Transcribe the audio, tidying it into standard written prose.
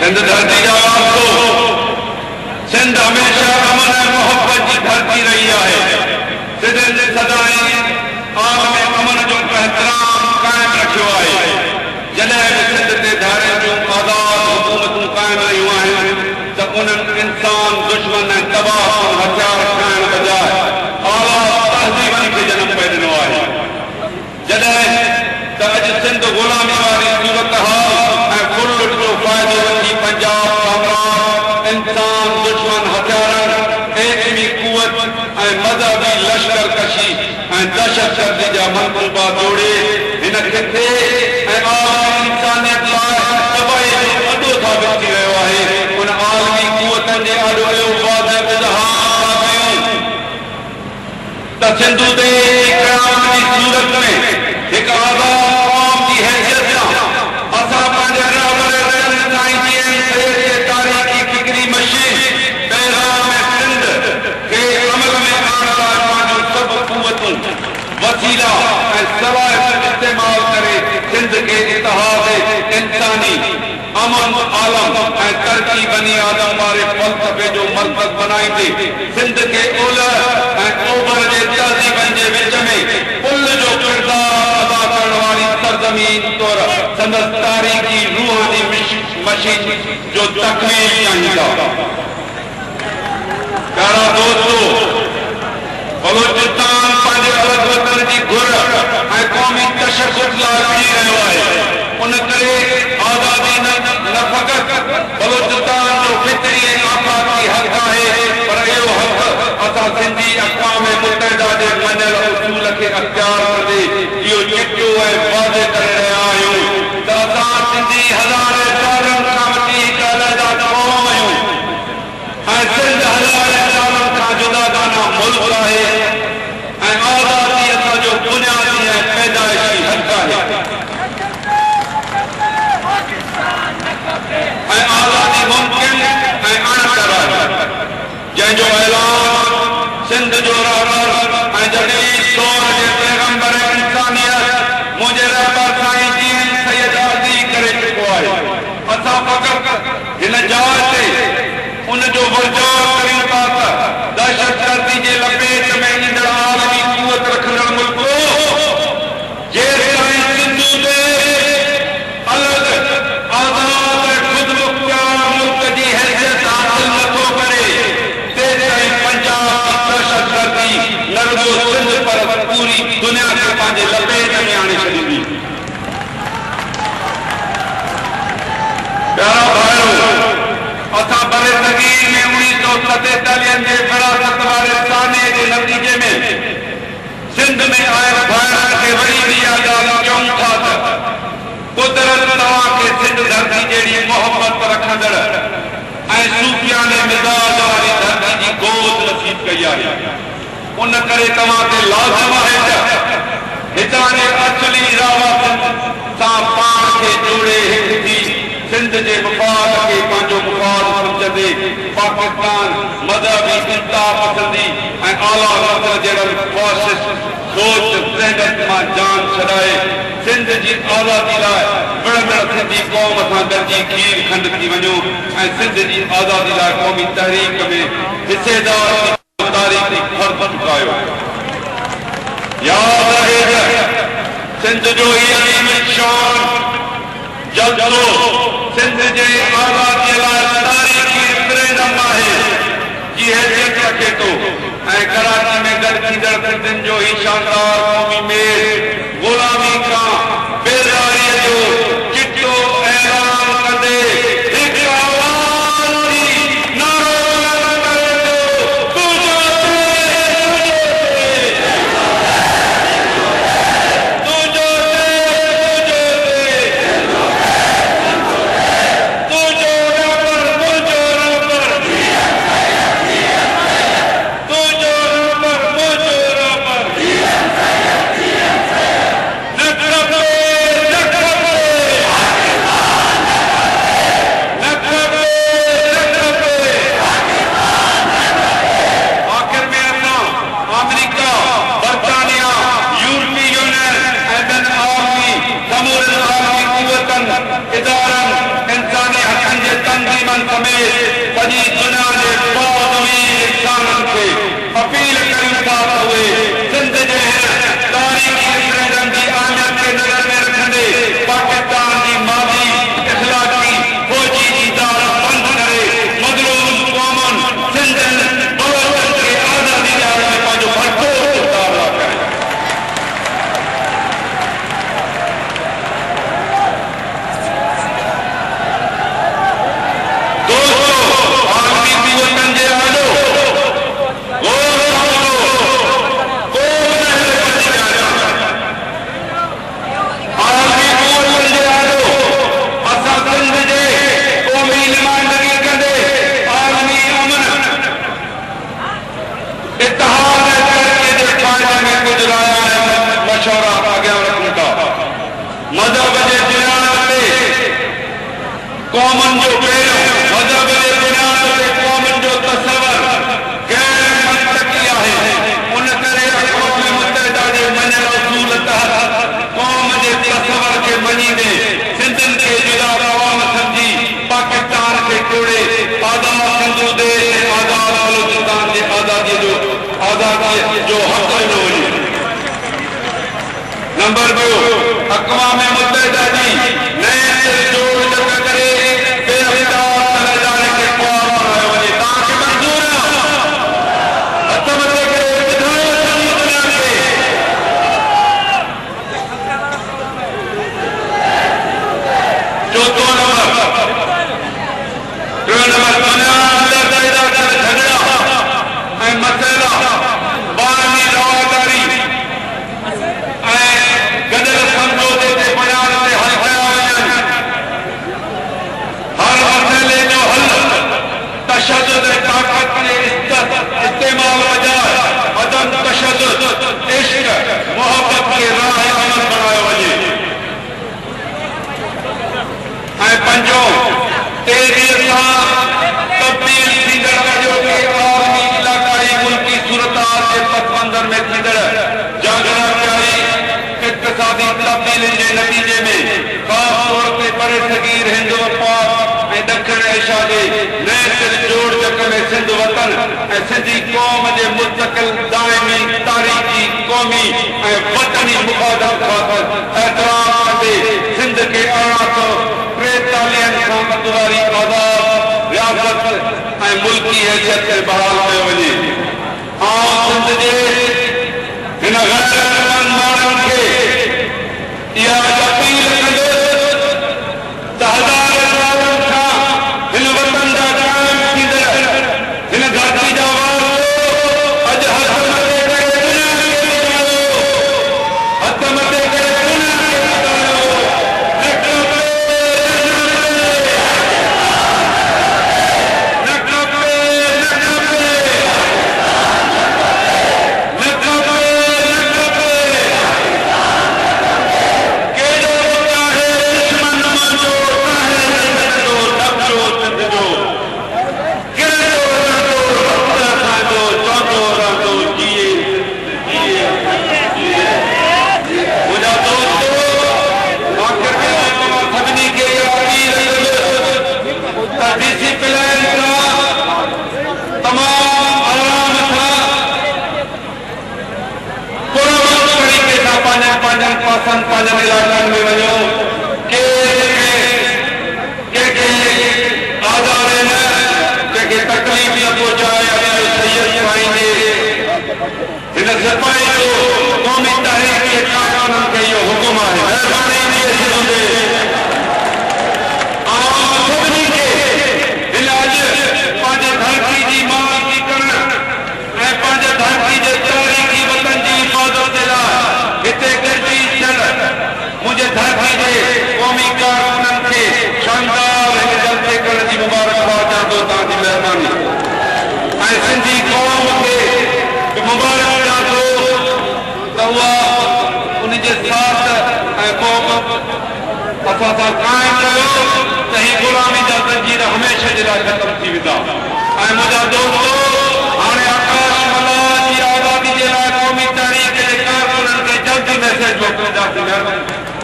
सिंध धरती जा वारसो, सिंध हमेशा अमन ऐं मोहब्बत की धरती रही है। सिंध ने सदाईं आलम अमन जो एहतराम कायम रखियो है। जॾहिं बि सिंध ते धारे जूं आज़ाद हुकूमतूं कायम रहियूं आहिनि त उन्हनि इंसान दुश्मन ऐं तबाह हथियार खाइण बजाए आला तहज़ीबनि खे जनम पे ॾिनो आहे। जॾहिं त अॼु सिंध ग़ुलामी वारी सूरत हाल ऐं फुल जो फ़ाइदो वठी पंजाब साम्राज इंसान दुश्मन हथियारनि एटमी कुवत ऐं मज़हबी लश्कर कशी ऐं दहशतगर्दी जा मंसूबा जोड़े हिन खिते ऐं आलमी इंसानियत लाइ तबाही जो अॾो साबित थी रहियो आहे। उन आलमी कुवतनि जे आॾो इहो वाज़िह इज़हार कयूं त सिंधु ते क़यामत जी सूरत में हिकु आज़ाद क़ौम जी हैसियत सां असां पंहिंजे रहबर साईं जी सैयद जे तारीख़ी फिक्री मशीन पैगाम सिंध खे अमल में आणण लाइ पंहिंजूं सभु क़ुवतूं वसीला ऐं सवाइब इस्तेमाल करे सिंध खे इतिहाद इंसानी अमन आलम ऐं तरक़ी बनी आदम वारे फ़लसफ़े जो मरकज़ बनाईंदे सिंध खे ओलह ऐं ओभर जे तहज़ीबनि जे विच में पुल जो किरदार अदा करण वारी सरज़मीन तौर संदसि तारीख़ी रूहानी मशीन जो तकमील चाहींदा। प्यारा दोस्तो, बलोचिस्तान पंहिंजे अलॻि वतन जी घुर ऐं क़ौमी तशद्दुद लाइ बीह रहियो आहे। उन करे आज़ादी न फ़क़त बलोचिस्तान जो फितरी ऐं आफ़ाक़ी हक़ आहे, पर इहो हक़ असां सिंधी अक़वाम मुत्तहिदा जे मञियल उसूल खे अख़्तियार कंदे इहो चिटो ऐं वाज़िह करे रहिया आहियूं त असां सिंधी हज़ारे सालनि खां वठी हिकु अलॻि क़ौम आहियूं ऐं सिंध हज़ारे सालनि खां जुदागाना मुल्क आहे ऐं आज़ादी असांजो बुनियादी ऐं पैदाइशी हक़ आहे। ऐं आज़ादी मुमकिन ऐं अणकर आहे, जंहिंजो ऐलान सिंध जो रहबर ऐं जदीद दौर जे पैगंबर इंसानियत मुंहिंजे रहबर साईं जी सैयद अली करे चुको आहे। असां फ़क़त हिन जाइ ते उन जो वर्जाउ करियूं था त दहशतगर्दी जे लपेट में ईंदड़ आलमी क़ुवत रखंदड़ मुल्को जेसिताईं सिंधु ते अलॻि आज़ाद ऐं ख़ुदमुख्तियार मुल्क जी हैसियत हासिल नथो करे तेसिताईं पंजाब जी दहशतगर्दी न रुॻो सिंध पर पूरी दुनिया खे पंहिंजे लपेट में आणे छॾींदी। प्यारा भाइरो, असां बरे सगीर में 1947 जे विरासत वारे साने जे नतीजे में सिंध में आयल भाइरनि खे वरी इहा ॻाल्हि चऊं था त कुदरत तव्हांखे सिंध धरती जहिड़ी मोहबत रखंदड़ ऐं सूफ़ियाने मिज़ाज वारी धरती जी गोद नसीब कई आहे। उन करे तव्हां ते लाज़िम आहे त हितां जे असली रावत सां पाण खे जोड़े हिकु थी सिंध जे मुफ़ाद खे पंहिंजो मुफ़ाद सम्झंदे पाकिस्तान मज़हबी इंतहा पसंदी ऐं आला नस्ल जहिड़नि ख़्वाहिश सोच ज़हनियत मां जान छॾाए सिंध जी आज़ादी लाइ विढ़ंदड़ सिंधी क़ौम सां गॾिजी खीर खंड थी वञो ऐं सिंध जी आज़ादी लाइ क़ौमी तहरीक में हिसेदार तारीख़ी फ़र्ज़ चुकायो। यादि रहे त सिंध जो इहा शान जल्दो सिंध जे आज़ादीअ लाइ तारीख़ी रिफरेंडम आहे जी हैसियत रखे थो ऐं कराची में गॾु थींदड़ सिंधियुनि जो ही शानदार क़ौमी मेल ग़ुलामी खां बेज़ारीअ जो चिटो ऐलान कंदे हिकु आवाज़ जी नारो करे थो कौमन जो पहिरियों मज़हब जे बुनियाद ते कौमन जो तसवर गैर मंतकी आहे। उन करे अक़वाम मुत्तहिदा जे मञल उसूल तहत कौम जे तसवर खे मञींदे सिंधियुनि खे जुदा क़ौम सम्झी पाकिस्तान खे तोड़े आज़ाद सिंधु देश ऐं आज़ाद बलूचिस्तान जे आज़ादी जो हक़ ॾिनो वञे। नंबर 2, अक़वाम मुत्तहिदा जी नए सिर जोड़ जक करे बेअहदार तलजाने खे क़ौम बणायो वञे। तव्हांखे मंज़ूर आहे? हथ मथे करे ॿुधायो सॼी दुनिया खे। चौथों नंबर, टियों नंबर, दुनिया अंदर पैदा थियल झगड़ा ऐं मसइला बाहिमी रवादारी ऐं गॾियल समझौते ते बयान ते हल कया वञनि। हर मसइले जो हल तशद्दुद ऐं ताक़त जे इस्तेमाल बजाय अदम तशद्दुद, इश्क, मोहब्बत खे राह अमल बणायो वञे। ऐं पंजों, तेज़ीअ सां तब्दील थींदड़ अॼोके आलमी इलाक़ाई मुल्की सूरतहाल जे पस मंज़र में थींदड़ जागराई इक़्तिसादी तब्दीली जे नतीजे में ख़ासि तौर ते बरसगीर हिंद पाक ऐं ॾखण एशिया जे नए सिर जोड़ जक में सिंध वतन ऐं सिंधी क़ौम जे मुस्तक़िल दाइमी तारीख़ी क़ौमी ऐं वतनी मुफ़ादत ख़ातिर एतिराफ़ कंदे सिंध खे 1843 खां मतवारी आज़ाद रियासत ऐं मुल्की हैसियत ते बहाल कयो वञे। सिंध जे हिन गैरतमंद माण्हुनि खे इहा अपील कंदुसि त हज़ार सालनि खां हिन वतन जा क़ाइम थींदड़ हिन धरती जा वारसो अॼु हथ मथे करे दुनिया खे ॿुधायो। हथ मथे करे दुनिया खे ॿुधायो। पांचन इलाक़नि में वञो के आज़ाद आहिनि, कंहिंखे तकलीफ़ न पहुचाए सैयद पाईंदे हिन सिपाही जो क़ौमी तहरीक जे कारकुननि खे इहो हुकुम आहे। महिरबानी सभिनी खे हिन अॼु पंहिंजे धरती जी मालिकी करणु ऐं पंहिंजे धरती जे तारीख़ी वतन जी हिफ़ाज़त जे लाइ हिते गॾिजी मुझे धरती जे क़ौमी कारकुननि खे शानदार हिन जलसे करण जी मुबारकबाद ॾियां थो। तव्हांजी महिरबानी ऐं सिंधी क़ौम खे मुबारक ॾियां थो त उहा उन जे साथ ऐं क़ौम असां सां क़ाइमु रहियो त ही ग़ुलामी जा ज़ंजीर हमेशह जे लाइ ख़तमु थी वेंदा। ऐं मुंहिंजा दोस्तो, हाणे आकाश मल्हार जी आज़ादी जे लाइ क़ौमी तारीख़ जे कारकुननि खे जल्दी मैसेज मोकिलींदासीं। महिरबानी।